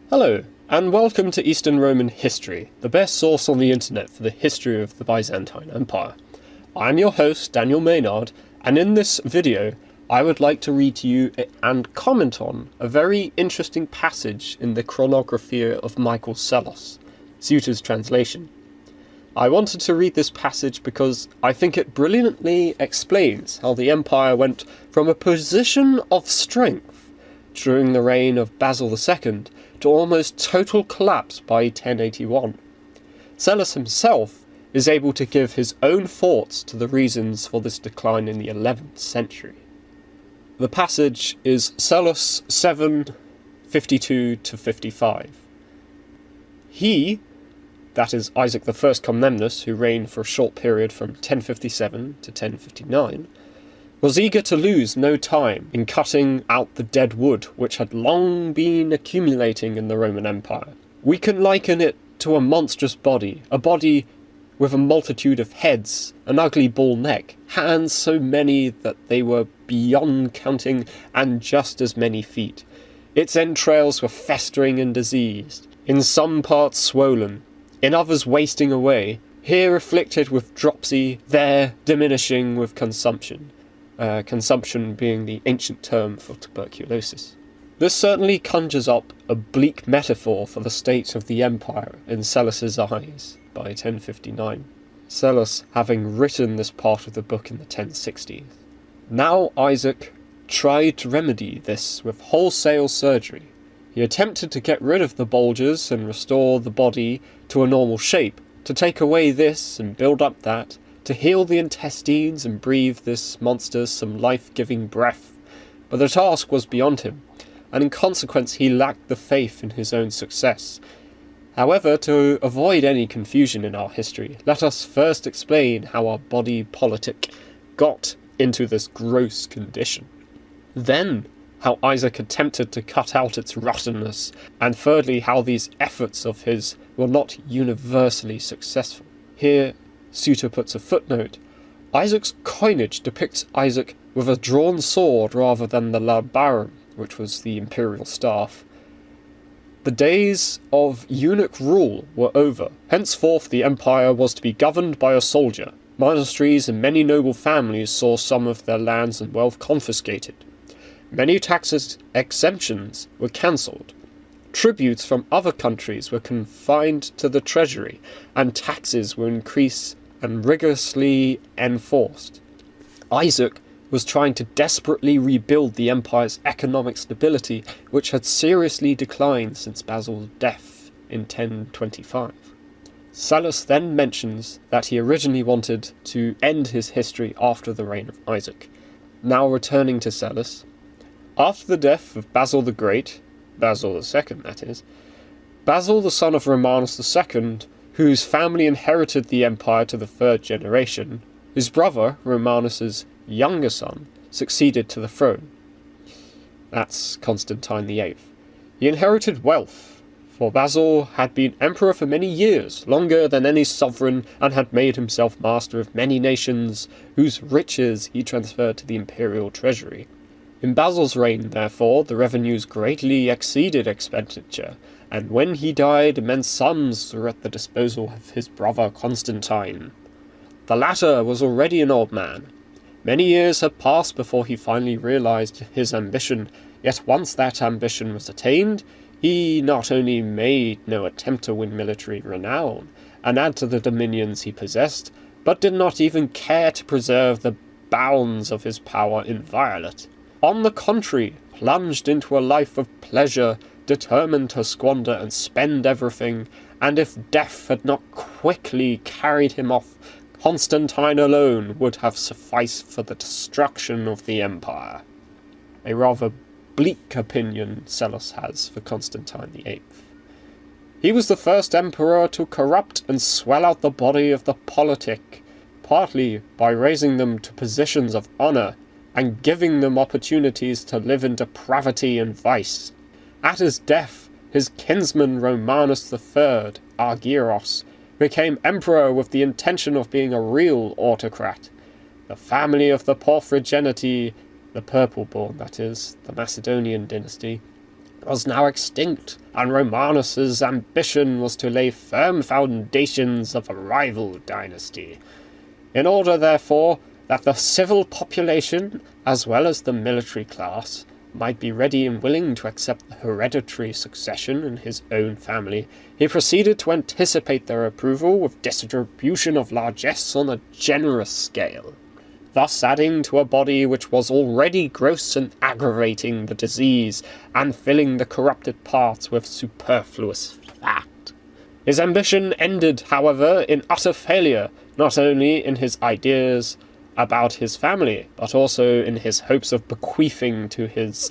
Hello, and welcome to Eastern Roman History, the best source on the internet for the history of the Byzantine Empire. I'm your host, Daniel Maynard, and in this video I would like to read to you and comment on a very interesting passage in the Chronographia of Michael Psellos, Sewter's translation. I wanted to read this passage because I think it brilliantly explains how the empire went from a position of strength during the reign of Basil II to almost total collapse by 1081. Psellos himself is able to give his own thoughts to the reasons for this decline in the 11th century. The passage is Psellos 7:52-55. He, that is Isaac I Comnenus, who reigned for a short period from 1057 to 1059, was eager to lose no time in cutting out the dead wood which had long been accumulating in the Roman Empire. We can liken it to a monstrous body, a body with a multitude of heads, an ugly bull neck, hands so many that they were beyond counting, and just as many feet. Its entrails were festering and diseased, in some parts swollen, in others wasting away, here afflicted with dropsy, there diminishing with consumption. Consumption being the ancient term for tuberculosis. This certainly conjures up a bleak metaphor for the state of the empire in Psellos' eyes by 1059, Psellos having written this part of the book in the 1060s. Now Isaac tried to remedy this with wholesale surgery. He attempted to get rid of the bulges and restore the body to a normal shape, to take away this and build up that, to heal the intestines and breathe this monster some life-giving breath, but the task was beyond him, and in consequence he lacked the faith in his own success. However, to avoid any confusion in our history, let us first explain how our body politic got into this gross condition. Then, how Isaac attempted to cut out its rottenness, and thirdly, how these efforts of his were not universally successful. Here, Sewter puts a footnote. Isaac's coinage depicts Isaac with a drawn sword rather than the labarum, which was the imperial staff. The days of eunuch rule were over. Henceforth the empire was to be governed by a soldier. Monasteries and many noble families saw some of their lands and wealth confiscated. Many tax exemptions were cancelled. Tributes from other countries were confined to the treasury, and taxes were increased and rigorously enforced. Isaac was trying to desperately rebuild the empire's economic stability, which had seriously declined since Basil's death in 1025. Psellos then mentions that he originally wanted to end his history after the reign of Isaac. Now returning to Psellos, after the death of Basil the Great, Basil II that is, Basil the son of Romanus II, whose family inherited the empire to the third generation, his brother, Romanus' younger son, succeeded to the throne. That's Constantine VIII. He inherited wealth, for Basil had been emperor for many years, longer than any sovereign, and had made himself master of many nations, whose riches he transferred to the imperial treasury. In Basil's reign, therefore, the revenues greatly exceeded expenditure, and when he died, immense sums were at the disposal of his brother Constantine. The latter was already an old man. Many years had passed before he finally realized his ambition, yet once that ambition was attained, he not only made no attempt to win military renown and add to the dominions he possessed, but did not even care to preserve the bounds of his power inviolate. On the contrary, plunged into a life of pleasure, determined to squander and spend everything, and if death had not quickly carried him off, Constantine alone would have sufficed for the destruction of the empire. A rather bleak opinion Psellos has for Constantine VIII. He was the first emperor to corrupt and swell out the body of the politic, partly by raising them to positions of honour, and giving them opportunities to live in depravity and vice. At his death, his kinsman Romanus III, Argyros, became emperor with the intention of being a real autocrat. The family of the Porphyrogenitai, the purple-born that is, the Macedonian dynasty, was now extinct, and Romanus's ambition was to lay firm foundations of a rival dynasty. In order, therefore, that the civil population, as well as the military class, might be ready and willing to accept the hereditary succession in his own family, he proceeded to anticipate their approval with distribution of largesse on a generous scale, thus adding to a body which was already gross and aggravating the disease, and filling the corrupted parts with superfluous fat. His ambition ended, however, in utter failure, not only in his ideas about his family, but also in his hopes of bequeathing to his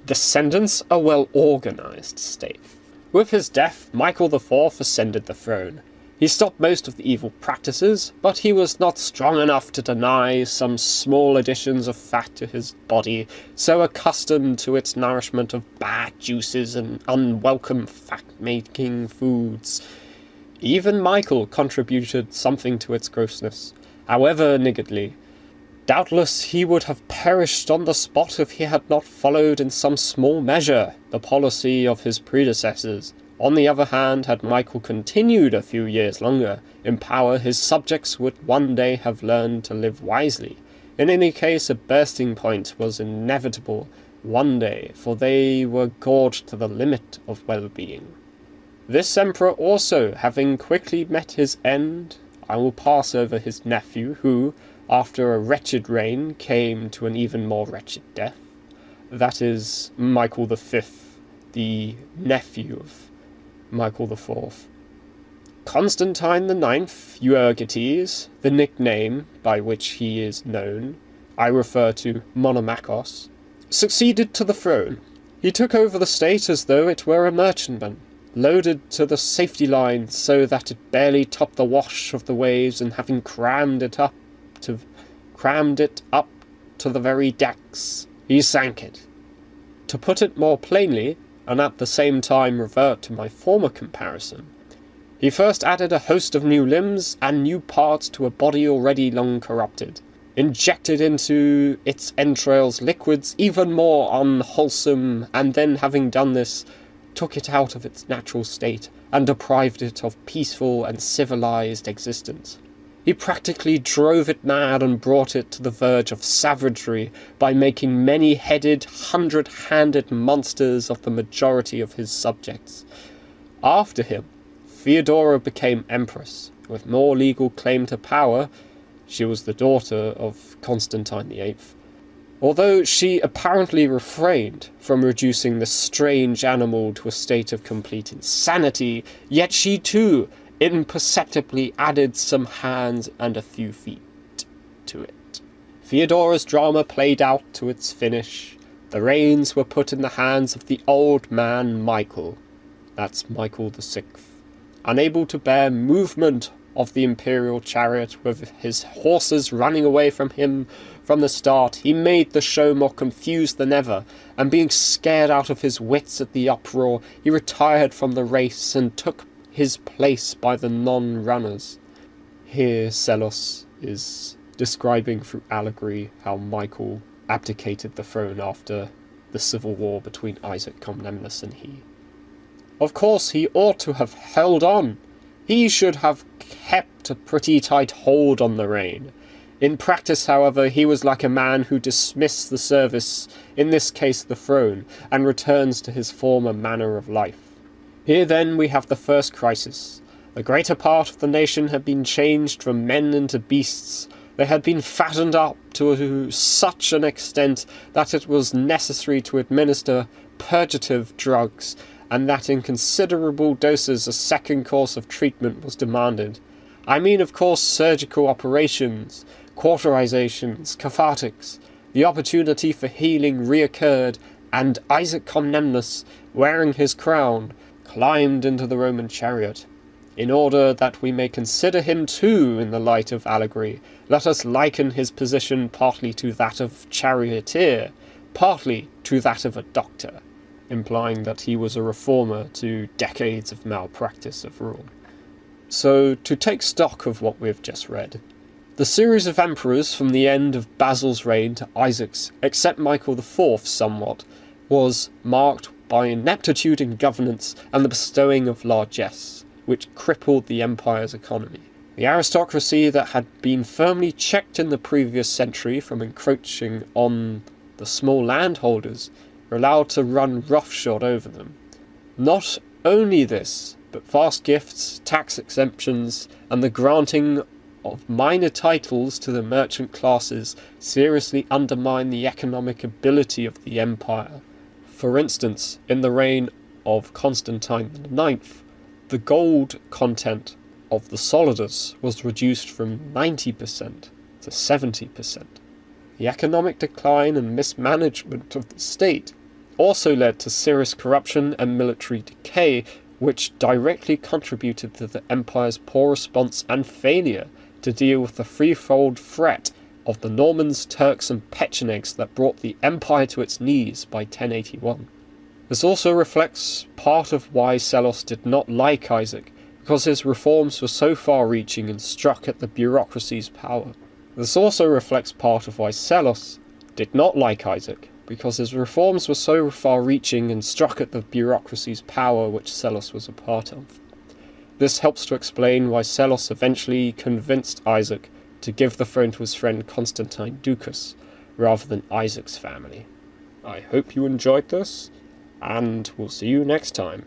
descendants a well-organized state. With his death, Michael IV ascended the throne. He stopped most of the evil practices, but he was not strong enough to deny some small additions of fat to his body, so accustomed to its nourishment of bad juices and unwelcome fat-making foods. Even Michael contributed something to its grossness, however niggardly. Doubtless he would have perished on the spot if he had not followed in some small measure the policy of his predecessors. On the other hand, had Michael continued a few years longer in power, his subjects would one day have learned to live wisely. In any case, a bursting point was inevitable one day, for they were gorged to the limit of well-being. This emperor also, having quickly met his end, I will pass over his nephew, who, after a wretched reign, came to an even more wretched death. That is Michael V, the nephew of Michael IV. Constantine IX, Euergetes, the nickname by which he is known, I refer to Monomachos, succeeded to the throne. He took over the state as though it were a merchantman, loaded to the safety line so that it barely topped the wash of the waves, and having crammed it up to the very decks, he sank it. To put it more plainly, and at the same time revert to my former comparison, he first added a host of new limbs and new parts to a body already long corrupted, injected into its entrails liquids even more unwholesome, and then, having done this, took it out of its natural state and deprived it of peaceful and civilized existence. He practically drove it mad and brought it to the verge of savagery by making many-headed, hundred-handed monsters of the majority of his subjects. After him, Theodora became empress, with more legal claim to power. She was the daughter of Constantine VIII. Although she apparently refrained from reducing the strange animal to a state of complete insanity, yet she too imperceptibly added some hands and a few feet to it. Theodora's drama played out to its finish. The reins were put in the hands of the old man Michael. That's Michael VI. Unable to bear movement of the imperial chariot, with his horses running away from him from the start, he made the show more confused than ever, and being scared out of his wits at the uproar, he retired from the race and took his place by the non-runners. Here Psellos is describing through allegory how Michael abdicated the throne after the civil war between Isaac Comnenus and he. Of course, he ought to have held on. He should have kept a pretty tight hold on the rein. In practice, however, he was like a man who dismissed the service, in this case the throne, and returns to his former manner of life. Here then we have the first crisis. The greater part of the nation had been changed from men into beasts. They had been fattened up to such an extent that it was necessary to administer purgative drugs, and that in considerable doses a second course of treatment was demanded. I mean, of course, surgical operations, cauterizations, cathartics. The opportunity for healing reoccurred, and Isaac Comnenus, wearing his crown, climbed into the Roman chariot. In order that we may consider him too in the light of allegory, let us liken his position partly to that of charioteer, partly to that of a doctor, implying that he was a reformer to decades of malpractice of rule. So, to take stock of what we've just read, the series of emperors from the end of Basil's reign to Isaac's, except Michael IV somewhat, was marked by ineptitude in governance and the bestowing of largesse, which crippled the empire's economy. The aristocracy that had been firmly checked in the previous century from encroaching on the small landholders were allowed to run roughshod over them. Not only this, but vast gifts, tax exemptions, and the granting of minor titles to the merchant classes seriously undermine the economic ability of the empire. For instance, in the reign of Constantine IX, the gold content of the solidus was reduced from 90% to 70%. The economic decline and mismanagement of the state also led to serious corruption and military decay, which directly contributed to the empire's poor response and failure to deal with the threefold threat of the Normans, Turks and Pechenegs that brought the empire to its knees by 1081. This also reflects part of why Psellos did not like Isaac, because his reforms were so far-reaching and struck at the bureaucracy's power. This also reflects part of why Psellos did not like Isaac, because his reforms were so far-reaching and struck at the bureaucracy's power which Psellos was a part of. This helps to explain why Psellos eventually convinced Isaac to give the throne to his friend Constantine Ducas, rather than Isaac's family. I hope you enjoyed this, and we'll see you next time.